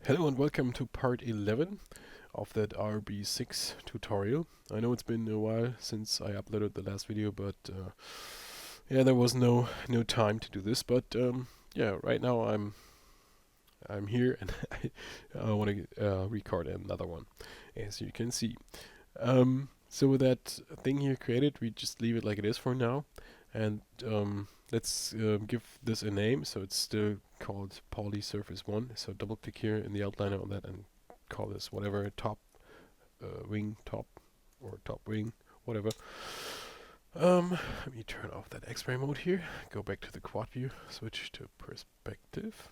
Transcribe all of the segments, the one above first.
Hello and welcome to part 11 of that RB6 tutorial. I know it's been a while since I uploaded the last video, but yeah, there was no time to do this. But yeah, right now I'm here and I want to record another one, as you can see. So with that thing here created, we just leave it like it is for now, and let's give this a name. So it's still called Poly Surface 1. So double click here in the outliner on that and call this whatever, top wing, top, or top wing, whatever. Let me turn off that X-ray mode here, go back to the quad view, switch to perspective,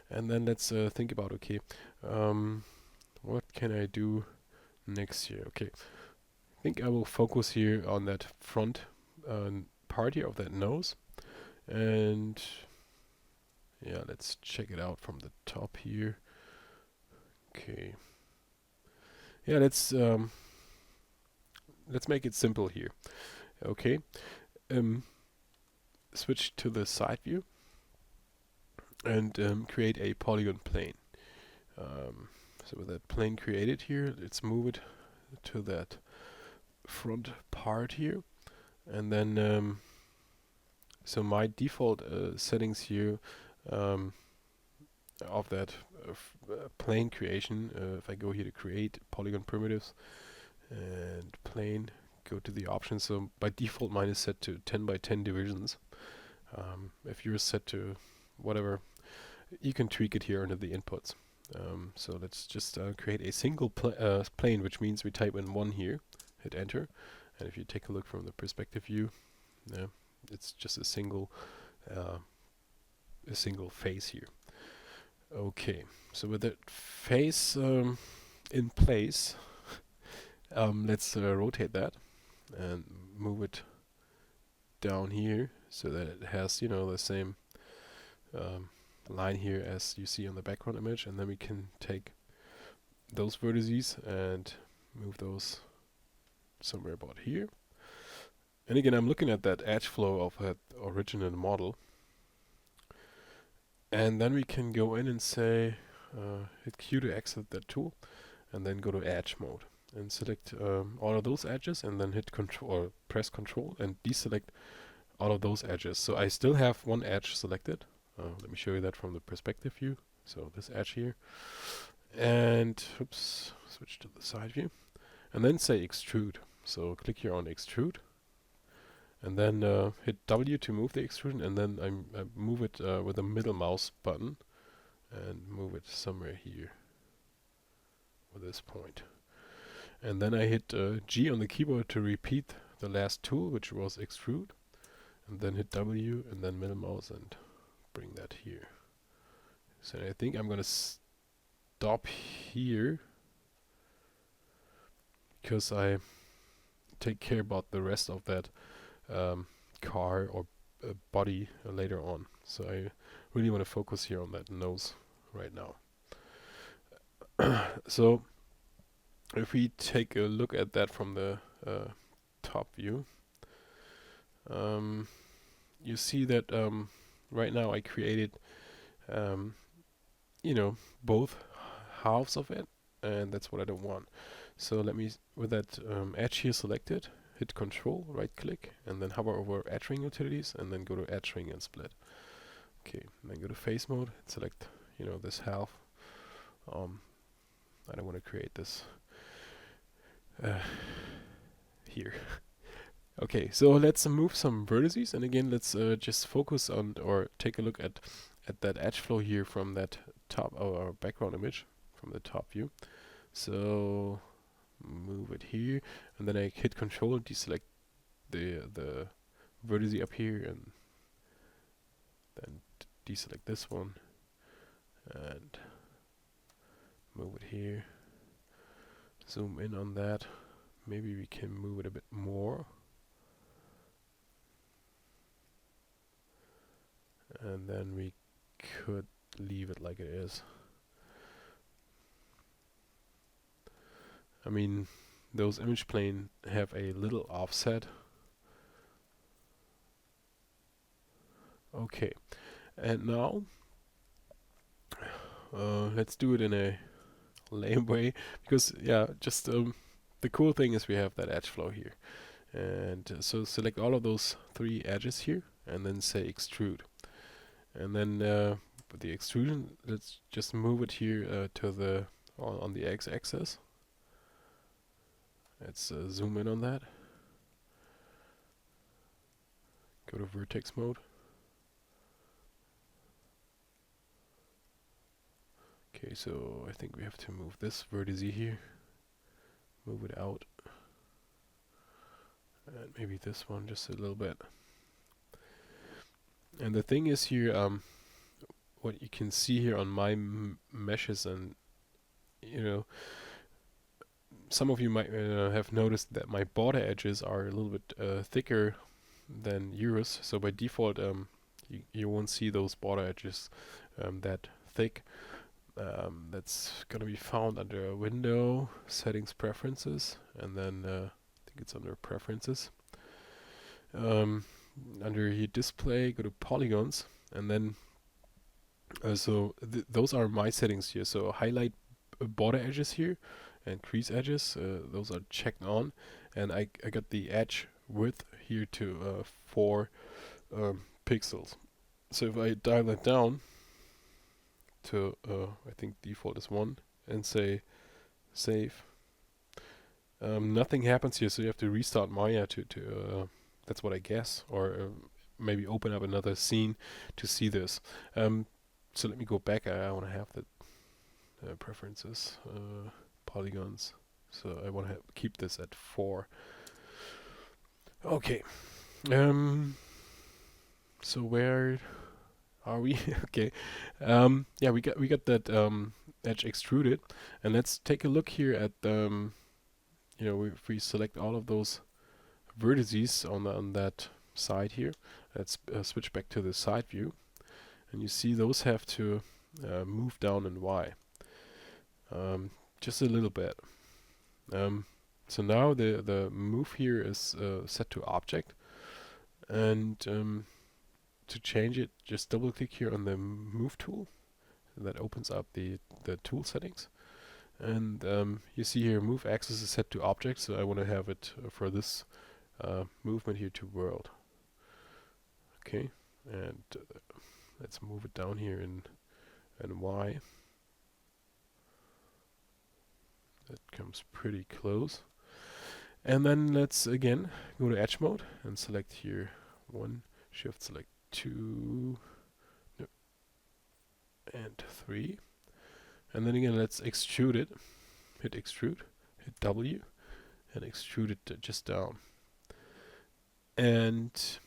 and then let's think about, okay, what can I do next here? Okay, I think I will focus here on that front part here of that nose, and yeah, let's check it out from the top here. Okay, yeah, let's make it simple here. Okay, switch to the side view and create a polygon plane. So with that plane created here, let's move it to that front part here, and then so my default settings here of that plane creation, if I go here to create polygon primitives and plane, go to the options. So by default mine is set to 10 by 10 divisions. If you're set to whatever, you can tweak it here under the inputs. So let's just create a single plane, which means we type in 1 here, hit enter, and if you take a look from the perspective view, it's just a single face here. Okay, so with that face in place, let's rotate that and move it down here so that it has, the same line here as you see on the background image, and then we can take those vertices and move those somewhere about here. And again, I'm looking at that edge flow of that original model, and then we can go in and say hit Q to exit that tool, and then go to edge mode and select all of those edges, and then hit control or press control and deselect all of those edges. So I still have one edge selected. Let me show you that from the perspective view. So this edge here, and oops, switch to the side view, and then say extrude. So click here on extrude, and then hit W to move the extrusion, and then I move it with the middle mouse button and move it somewhere here with this point. And then I hit G on the keyboard to repeat the last tool, which was extrude, and then hit W and then middle mouse and bring that here. So I think I'm gonna stop here because I take care about the rest of that car or body later on. So I really want to focus here on that nose right now. So if we take a look at that from the top view, you see that right now I created both halves of it, and that's what I don't want. So let me, with that edge here selected, hit control, right click, and then hover over edge ring utilities, and then go to edge ring and split. Okay, and then go to face mode, select this half. I don't want to create this here. Okay, so let's move some vertices, and again let's just focus on or take a look at that edge flow here from that top or background image from the top view. So move it here, and then I hit control, deselect the vertice up here, and then deselect this one and move it here. Zoom in on that. Maybe we can move it a bit more. And then we could leave it like it is. I mean, those image plane have a little offset. Okay, and now let's do it in a lame way, because yeah, just the cool thing is we have that edge flow here. And so select all of those 3 edges here and then say extrude. And then with the extrusion, let's just move it here to the on the x-axis. Let's zoom in on that. Go to vertex mode. Okay, so I think we have to move this vertex here. Move it out. And maybe this one just a little bit. And the thing is here, what you can see here on my meshes, and you know, some of you might have noticed that my border edges are a little bit thicker than yours. So by default, you won't see those border edges that thick. That's gonna be found under Window, Settings, Preferences, and then I think it's under Preferences. Under here Display, go to Polygons, and then so those are my settings here. So highlight border edges here and crease edges, those are checked on, and I got the edge width here to 4 pixels. So if I dial that down to I think default is 1 and say save, nothing happens here, so you have to restart Maya to that's what I guess, or maybe open up another scene to see this. So let me go back. I want to have the preferences, polygons. So I want to keep this at 4. Okay. So where are we? Okay. Yeah, we got that edge extruded, and let's take a look here at you know, if we select all of those vertices on that side here, let's switch back to the side view, and you see those have to move down in Y, just a little bit. So now the move here is set to object, and to change it, just double click here on the move tool, and that opens up the tool settings. And you see here move axis is set to object, so I want to have it for this movement here to world. Okay, and let's move it down here in Y. That comes pretty close. And then let's again go to edge mode and select here 1, shift select 2, no, and 3. And then again, let's extrude it. Hit extrude, hit W, and extrude it just down. And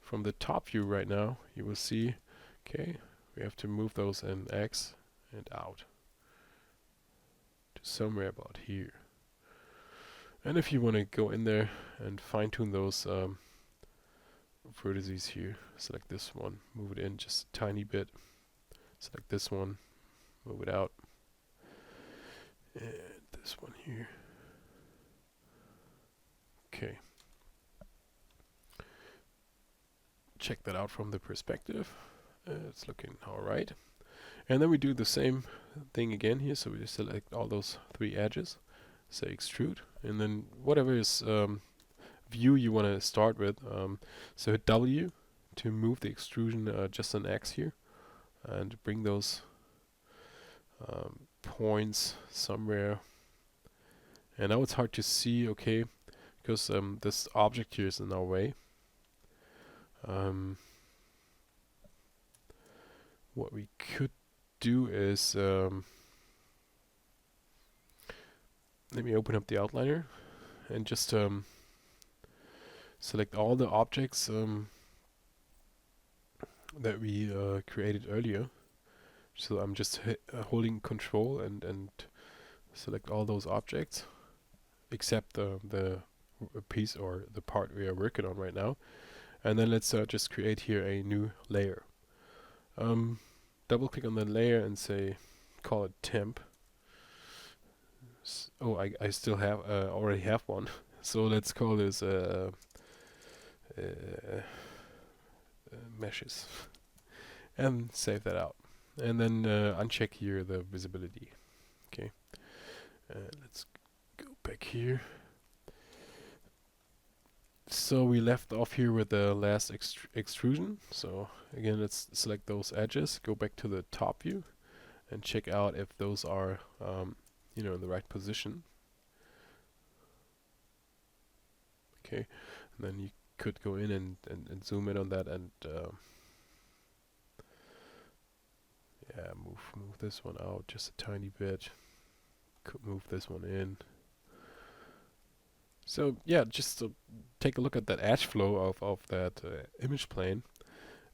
from the top view right now, you will see, okay, we have to move those in X and out to somewhere about here. And if you want to go in there and fine tune those vertices here, select this one, move it in just a tiny bit, select this one, move it out, and this one here. Okay. Check that out from the perspective. It's looking alright. And then we do the same thing again here. So we just select all those 3 edges, say extrude, and then whatever is view you want to start with. So hit W to move the extrusion just an X here, and bring those points somewhere. And now it's hard to see, okay, because this object here is in our way. What we could do is let me open up the outliner and just select all the objects that we created earlier. So I'm just holding Control and select all those objects except the piece or the part we are working on right now. And then let's just create here a new layer. Double click on the layer and say, call it temp. Oh, I still have already have one. So let's call this meshes and save that out. and then uncheck here the visibility. Okay, let's go back here. So we left off here with the last extrusion. So again, let's select those edges, go back to the top view, and check out if those are, you know, in the right position. Okay, and then you could go in and zoom in on that and yeah, move this one out just a tiny bit. Could move this one in. So yeah, just take a look at that edge flow of that image plane,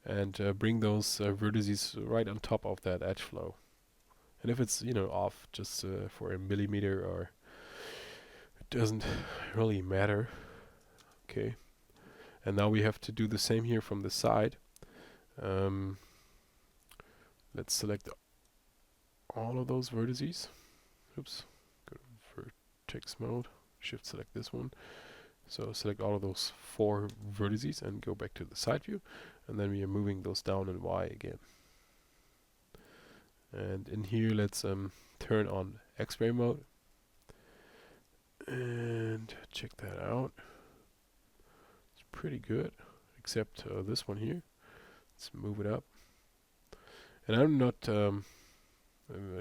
and bring those vertices right on top of that edge flow. And if it's, you know, off just for a millimeter, or it doesn't really matter. Okay. And now we have to do the same here from the side. Let's select all of those vertices. Oops. Go to vertex mode. Shift select this one. So select all of those 4 vertices and go back to the side view. And then we are moving those down in Y again. And in here, let's turn on X-ray mode. And check that out. It's pretty good, except this one here. Let's move it up. And I'm not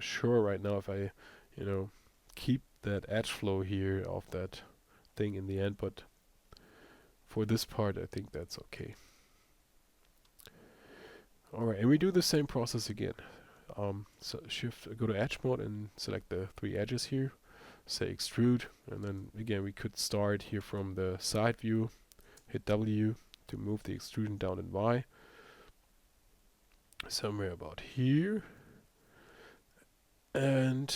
sure right now if I, you know, keep that edge flow here of that thing in the end, but for this part I think that's okay. Alright, and we do the same process again. So go to edge mode and select the 3 edges here, say extrude, and then again we could start here from the side view, hit W to move the extrusion down in Y, somewhere about here. And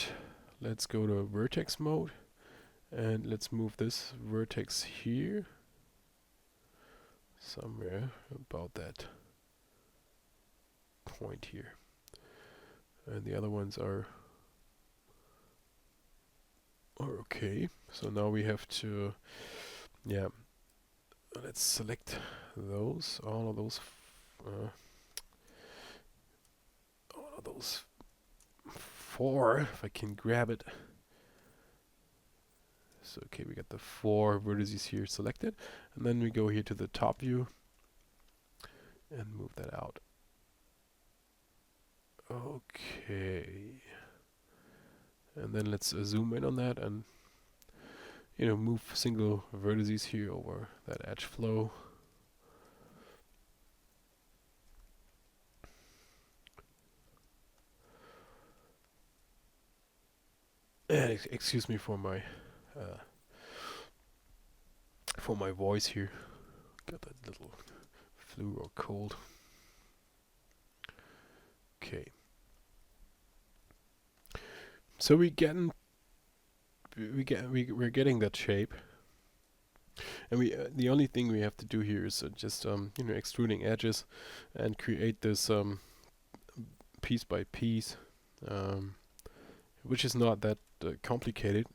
let's go to vertex mode, and let's move this vertex here, somewhere about that point here. And the other ones are okay. So now we have to, yeah, let's select those, all of those 4, if I can grab it. So okay, we got the 4 vertices here selected, and then we go here to the top view and move that out. Okay, and then let's zoom in on that and, you know, move single vertices here over that edge flow. And excuse me for my voice here. Got that little flu or cold. Okay. So we're getting that shape, and the only thing we have to do here is just you know, extruding edges and create this piece by piece, which is not that complicated.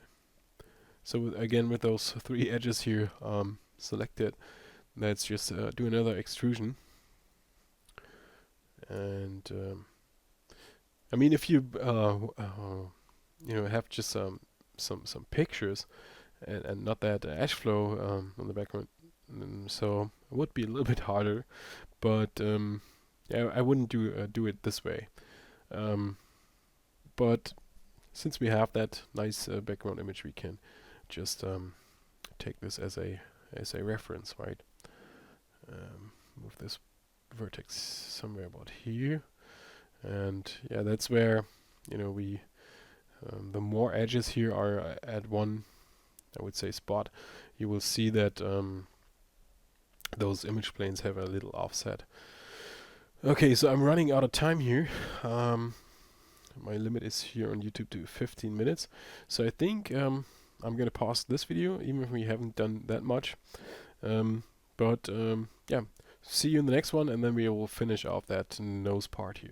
So again, with those 3 edges here selected, let's just do another extrusion. And I mean, if you you know, have just some pictures and not that edge flow on the background, so it would be a little bit harder. But yeah, I wouldn't do it this way. But since we have that nice background image, we can just take this as a reference, right? Move this vertex somewhere about here, and yeah, that's where, you know, we the more edges here are at one, I would say, spot, you will see that those image planes have a little offset. Okay, so I'm running out of time here. My limit is here on YouTube to 15 minutes. So I think I'm going to pause this video, even if we haven't done that much. But yeah, see you in the next one, and then we will finish off that nose part here.